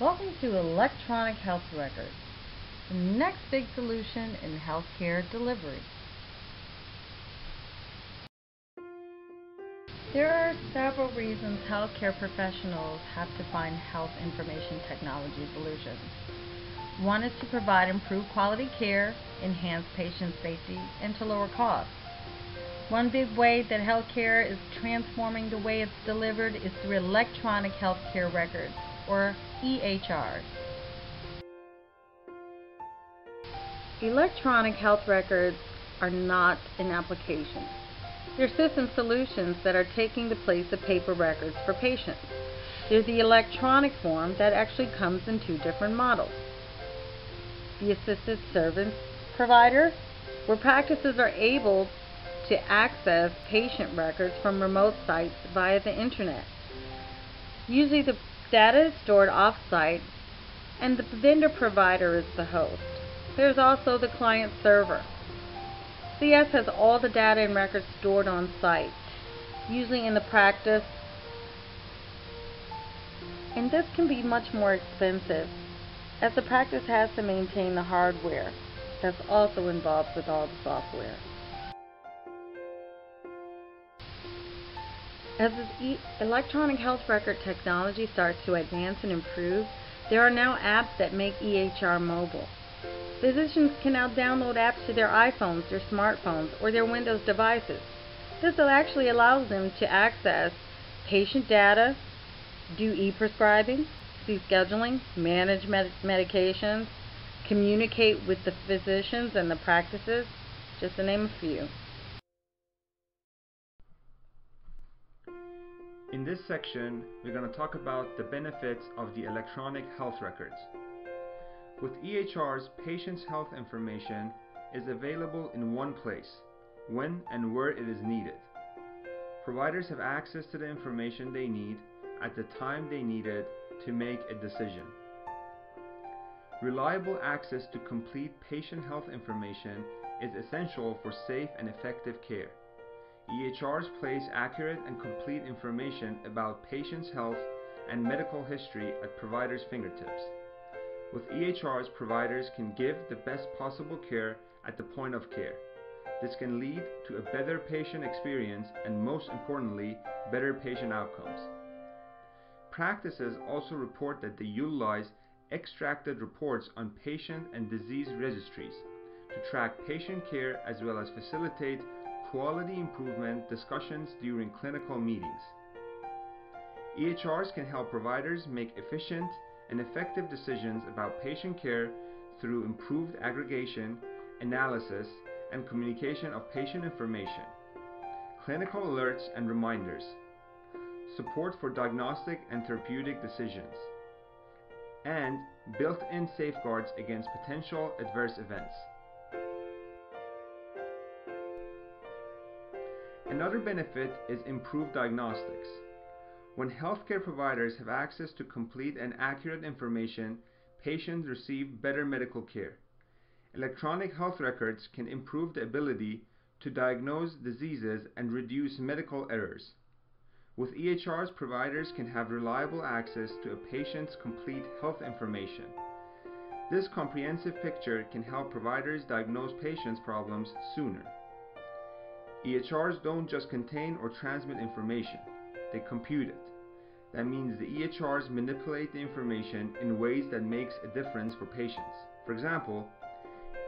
Welcome to electronic health records, the next big solution in healthcare delivery. There are several reasons healthcare professionals have to find health information technology solutions. One is to provide improved quality care, enhance patient safety, and to lower costs. One big way that healthcare is transforming the way it's delivered is through electronic healthcare records, or EHRs. Electronic health records are not an application. They're system solutions that are taking the place of paper records for patients. They're the electronic form that actually comes in two different models. The assisted service provider, where practices are able to access patient records from remote sites via the internet. Usually the data is stored off-site and the vendor provider is the host. There's also the client server. CS has all the data and records stored on site, usually in the practice, and this can be much more expensive as the practice has to maintain the hardware that's also involved with all the software. As this electronic health record technology starts to advance and improve, there are now apps that make EHR mobile. Physicians can now download apps to their iPhones, their smartphones, or their Windows devices. This actually allows them to access patient data, do e-prescribing, see scheduling, manage medications, communicate with the physicians and the practices, just to name a few. In this section, we're going to talk about the benefits of the electronic health records. With EHRs, patients' health information is available in one place, when and where it is needed. Providers have access to the information they need at the time they need it to make a decision. Reliable access to complete patient health information is essential for safe and effective care. EHRs place accurate and complete information about patients' health and medical history at providers' fingertips. With EHRs, providers can give the best possible care at the point of care. This can lead to a better patient experience and, most importantly, better patient outcomes. Practices also report that they utilize extracted reports on patient and disease registries to track patient care as well as facilitate quality improvement discussions during clinical meetings. EHRs can help providers make efficient and effective decisions about patient care through improved aggregation, analysis, and communication of patient information, clinical alerts and reminders, support for diagnostic and therapeutic decisions, and built-in safeguards against potential adverse events. Another benefit is improved diagnostics. When healthcare providers have access to complete and accurate information, patients receive better medical care. Electronic health records can improve the ability to diagnose diseases and reduce medical errors. With EHRs, providers can have reliable access to a patient's complete health information. This comprehensive picture can help providers diagnose patients' problems sooner. EHRs don't just contain or transmit information, they compute it. That means the EHRs manipulate the information in ways that makes a difference for patients. For example,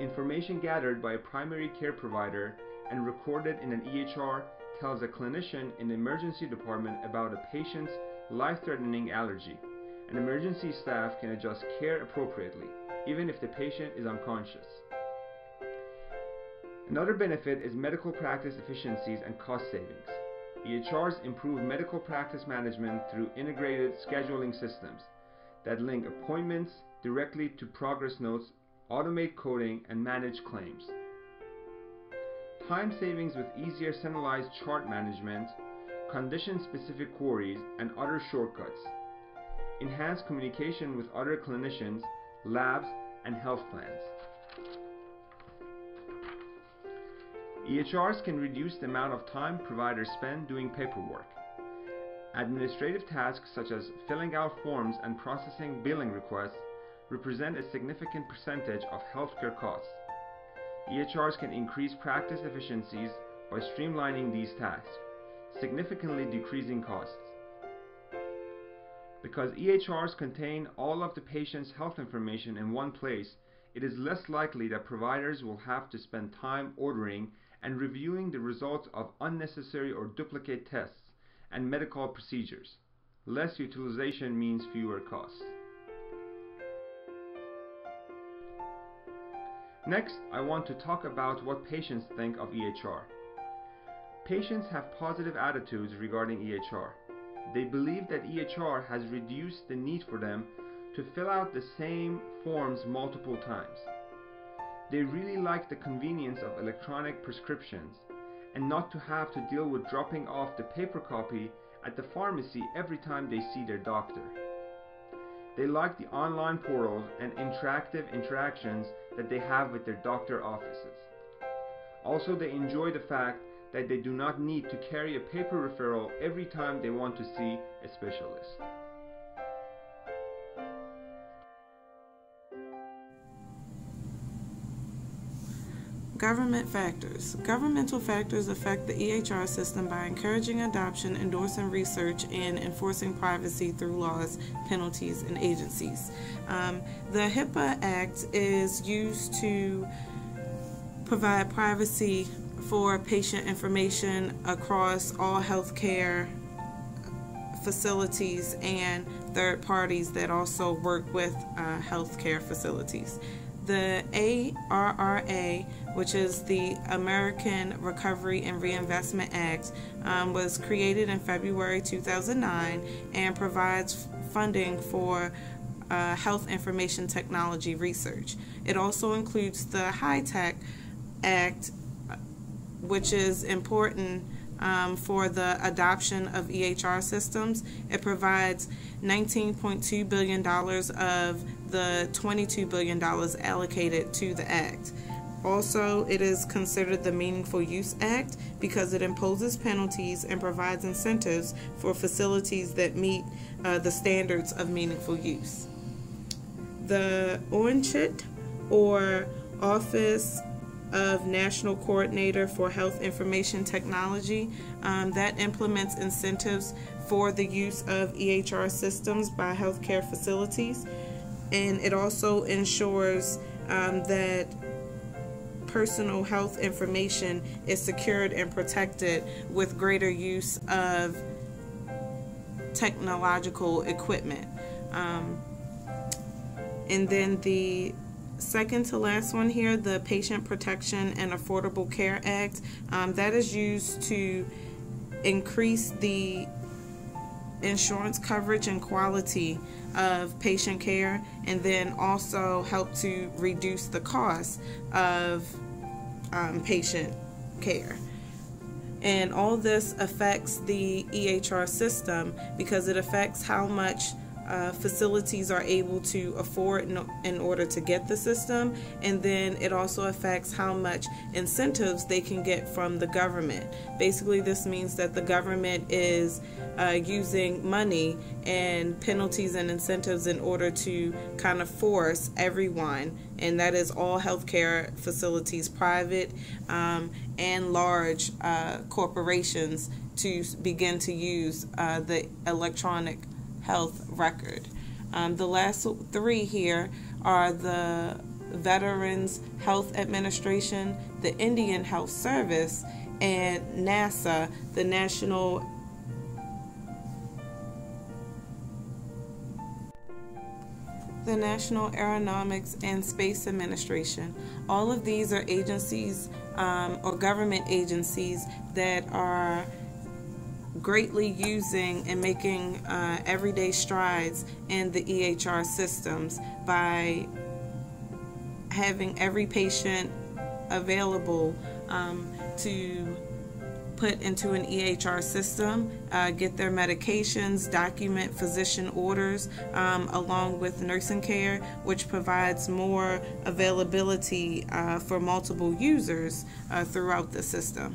information gathered by a primary care provider and recorded in an EHR tells a clinician in the emergency department about a patient's life-threatening allergy. And emergency staff can adjust care appropriately, even if the patient is unconscious. Another benefit is medical practice efficiencies and cost savings. EHRs improve medical practice management through integrated scheduling systems that link appointments directly to progress notes, automate coding, and manage claims. Time savings with easier centralized chart management, condition-specific queries, and other shortcuts. Enhanced communication with other clinicians, labs, and health plans. EHRs can reduce the amount of time providers spend doing paperwork. Administrative tasks such as filling out forms and processing billing requests represent a significant percentage of healthcare costs. EHRs can increase practice efficiencies by streamlining these tasks, significantly decreasing costs. Because EHRs contain all of the patient's health information in one place, it is less likely that providers will have to spend time ordering and reviewing the results of unnecessary or duplicate tests and medical procedures. Less utilization means fewer costs. Next, I want to talk about what patients think of EHR. Patients have positive attitudes regarding EHR. They believe that EHR has reduced the need for them to fill out the same forms multiple times. They really like the convenience of electronic prescriptions and not to have to deal with dropping off the paper copy at the pharmacy every time they see their doctor. They like the online portals and interactive interactions that they have with their doctor offices. Also, they enjoy the fact that they do not need to carry a paper referral every time they want to see a specialist. Government factors. Governmental factors affect the EHR system by encouraging adoption, endorsing research, and enforcing privacy through laws, penalties, and agencies. The HIPAA Act is used to provide privacy for patient information across all healthcare facilities and third parties that also work with healthcare facilities. The ARRA, which is the American Recovery and Reinvestment Act, was created in February 2009 and provides funding for health information technology research. It also includes the HCAD Act, which is important for the adoption of EHR systems. It provides $19.2 billion of the $22 billion allocated to the Act. Also, it is considered the Meaningful Use Act because it imposes penalties and provides incentives for facilities that meet the standards of meaningful use. The ONCHIT, or Office of National Coordinator for Health Information Technology, that implements incentives for the use of EHR systems by healthcare facilities, and it also ensures that personal health information is secured and protected with greater use of technological equipment. And then the second to last one here, the Patient Protection and Affordable Care Act, that is used to increase the insurance coverage and quality of patient care, and then also help to reduce the cost of patient care. And all this affects the EHR system because it affects how much facilities are able to afford in order to get the system, and then it also affects how much incentives they can get from the government. Basically, this means that the government is using money and penalties and incentives in order to kind of force everyone, and that is all healthcare facilities, private and large corporations, to begin to use the electronic health record. The last three here are the Veterans Health Administration, the Indian Health Service, and NASA, the National Aeronautics and Space Administration. All of these are agencies or government agencies that are greatly using and making everyday strides in the EHR systems by having every patient available to put into an EHR system, get their medications, document physician orders, along with nursing care, which provides more availability for multiple users throughout the system.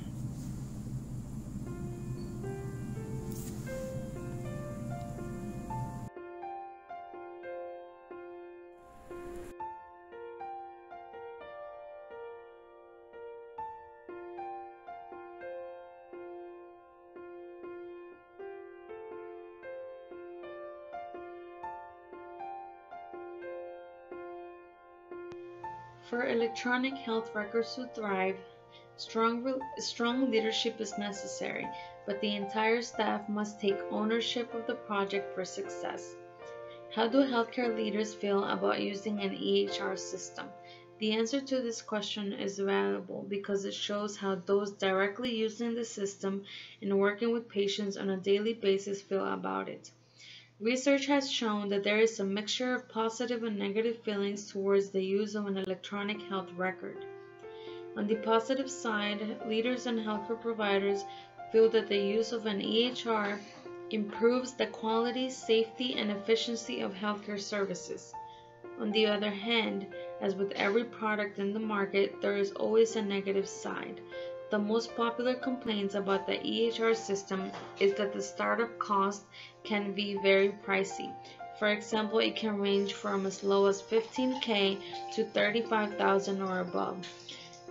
For electronic health records to thrive, strong leadership is necessary, but the entire staff must take ownership of the project for success. How do healthcare leaders feel about using an EHR system? The answer to this question is valuable because it shows how those directly using the system and working with patients on a daily basis feel about it. Research has shown that there is a mixture of positive and negative feelings towards the use of an electronic health record. On the positive side, leaders and healthcare providers feel that the use of an EHR improves the quality, safety, and efficiency of healthcare services. On the other hand, as with every product in the market, there is always a negative side. The most popular complaints about the EHR system is that the startup cost can be very pricey. For example, it can range from as low as $15,000 to $35,000 or above,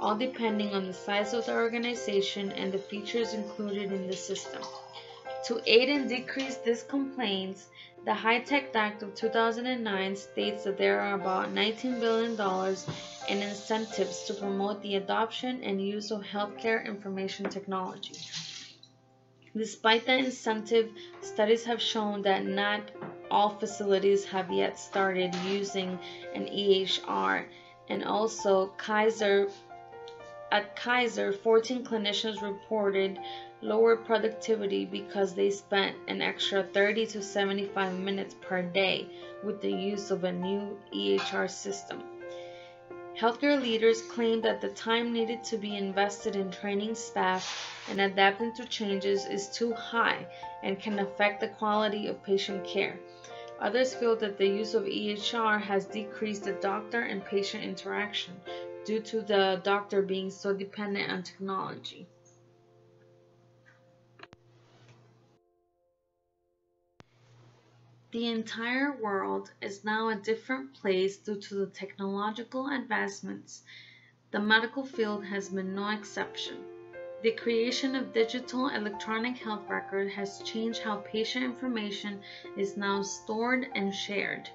all depending on the size of the organization and the features included in the system. To aid and decrease these complaints, the High-Tech Act of 2009 states that there are about $19 billion in incentives to promote the adoption and use of healthcare information technology. Despite the incentive, studies have shown that not all facilities have yet started using an EHR, and also at Kaiser, 14 clinicians reported lower productivity because they spent an extra 30 to 75 minutes per day with the use of a new EHR system. Healthcare leaders claim that the time needed to be invested in training staff and adapting to changes is too high and can affect the quality of patient care. Others feel that the use of EHR has decreased the doctor and patient interaction due to the doctor being so dependent on technology. The entire world is now a different place due to the technological advancements. The medical field has been no exception. The creation of digital electronic health record has changed how patient information is now stored and shared.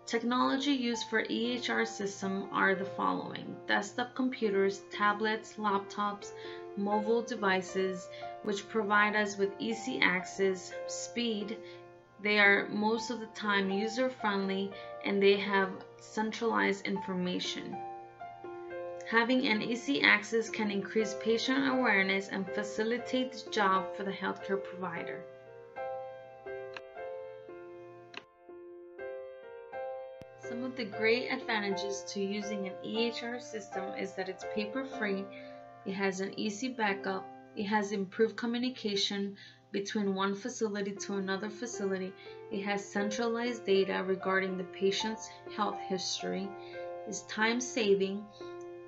Technology used for EHR system are the following: desktop computers, tablets, laptops, mobile devices, which provide us with easy access, speed. They are most of the time user-friendly and they have centralized information. Having an easy access can increase patient awareness and facilitate the job for the healthcare provider. Some of the great advantages to using an EHR system is that it's paper-free, it has an easy backup, it has improved communication between one facility to another facility, it has centralized data regarding the patient's health history, is time-saving,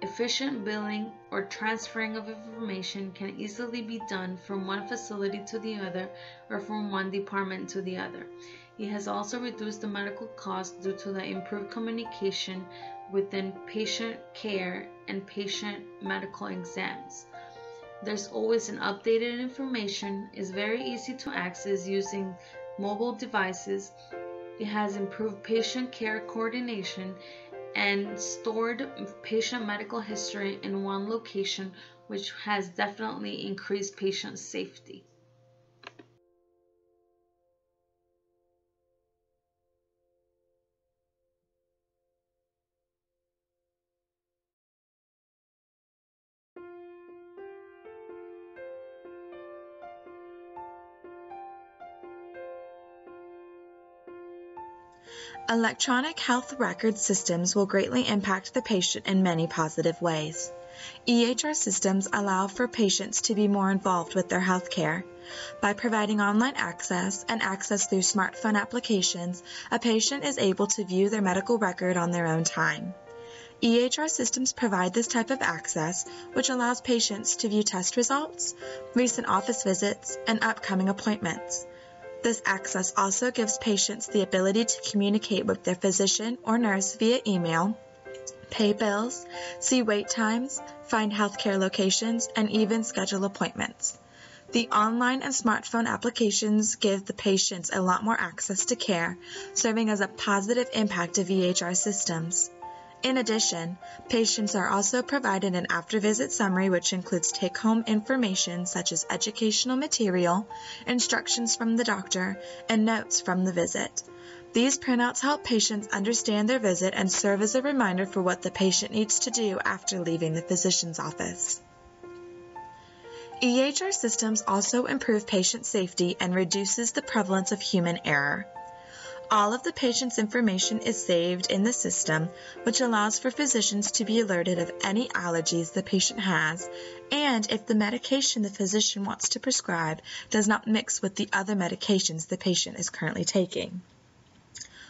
efficient billing or transferring of information can easily be done from one facility to the other or from one department to the other. It has also reduced the medical costs due to the improved communication within patient care and patient medical exams. There's always an updated information, is very easy to access using mobile devices. It has improved patient care coordination and stored patient medical history in one location, which has definitely increased patient safety. Electronic health record systems will greatly impact the patient in many positive ways. EHR systems allow for patients to be more involved with their health care. By providing online access and access through smartphone applications, a patient is able to view their medical record on their own time. EHR systems provide this type of access, which allows patients to view test results, recent office visits, and upcoming appointments. This access also gives patients the ability to communicate with their physician or nurse via email, pay bills, see wait times, find healthcare locations, and even schedule appointments. The online and smartphone applications give the patients a lot more access to care, serving as a positive impact of EHR systems. In addition, patients are also provided an after-visit summary which includes take-home information such as educational material, instructions from the doctor, and notes from the visit. These printouts help patients understand their visit and serve as a reminder for what the patient needs to do after leaving the physician's office. EHR systems also improve patient safety and reduces the prevalence of human error. All of the patient's information is saved in the system, which allows for physicians to be alerted of any allergies the patient has, and if the medication the physician wants to prescribe does not mix with the other medications the patient is currently taking.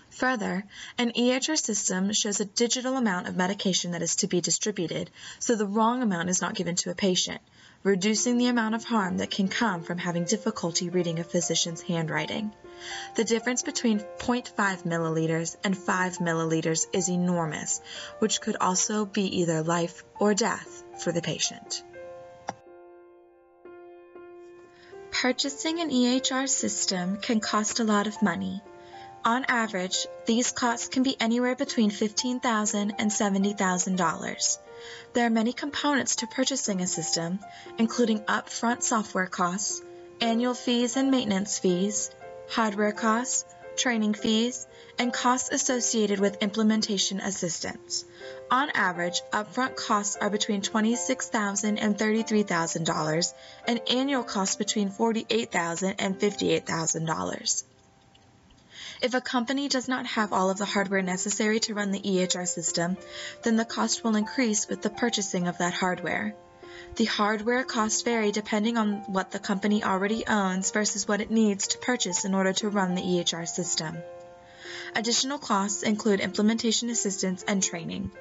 Further, an EHR system shows a digital amount of medication that is to be distributed, so the wrong amount is not given to a patient, reducing the amount of harm that can come from having difficulty reading a physician's handwriting. The difference between 0.5 milliliters and 5 milliliters is enormous, which could also be either life or death for the patient. Purchasing an EHR system can cost a lot of money. On average, these costs can be anywhere between $15,000 and $70,000. There are many components to purchasing a system, including upfront software costs, annual fees and maintenance fees, hardware costs, training fees, and costs associated with implementation assistance. On average, upfront costs are between $26,000 and $33,000, and annual costs between $48,000 and $58,000. If a company does not have all of the hardware necessary to run the EHR system, then the cost will increase with the purchasing of that hardware. The hardware costs vary depending on what the company already owns versus what it needs to purchase in order to run the EHR system. Additional costs include implementation assistance and training.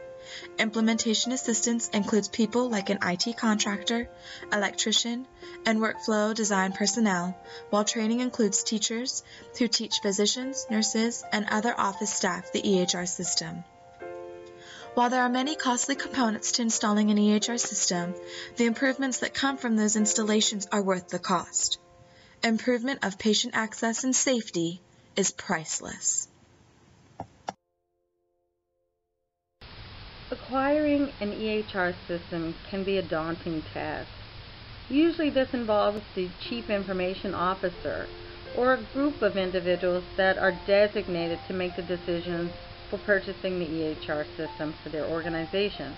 Implementation assistance includes people like an IT contractor, electrician, and workflow design personnel, while training includes teachers who teach physicians, nurses, and other office staff the EHR system. While there are many costly components to installing an EHR system, the improvements that come from those installations are worth the cost. Improvement of patient access and safety is priceless. Acquiring an EHR system can be a daunting task. Usually this involves the Chief Information Officer or a group of individuals that are designated to make the decisions for purchasing the EHR system for their organization.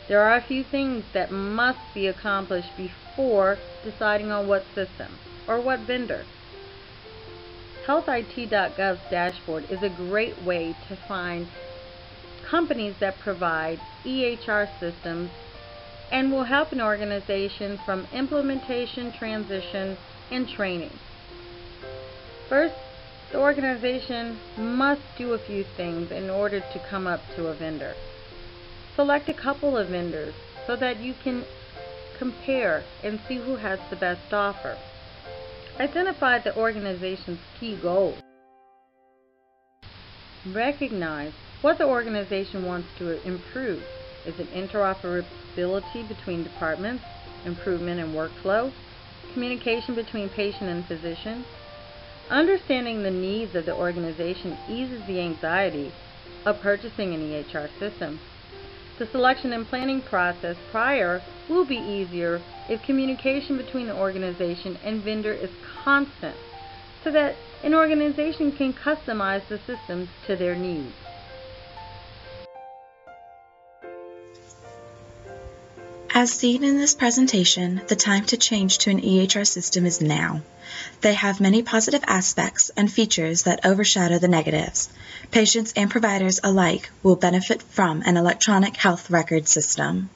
There are a few things that must be accomplished before deciding on what system or what vendor. HealthIT.gov's dashboard is a great way to find companies that provide EHR systems and will help an organization from implementation, transition, and training. First, the organization must do a few things in order to come up to a vendor. Select a couple of vendors so that you can compare and see who has the best offer. Identify the organization's key goals. Recognize what the organization wants to improve. Is it interoperability between departments, improvement in workflow, communication between patient and physician? Understanding the needs of the organization eases the anxiety of purchasing an EHR system. The selection and planning process prior will be easier if communication between the organization and vendor is constant, so that an organization can customize the systems to their needs. As seen in this presentation, the time to change to an EHR system is now. They have many positive aspects and features that overshadow the negatives. Patients and providers alike will benefit from an electronic health record system.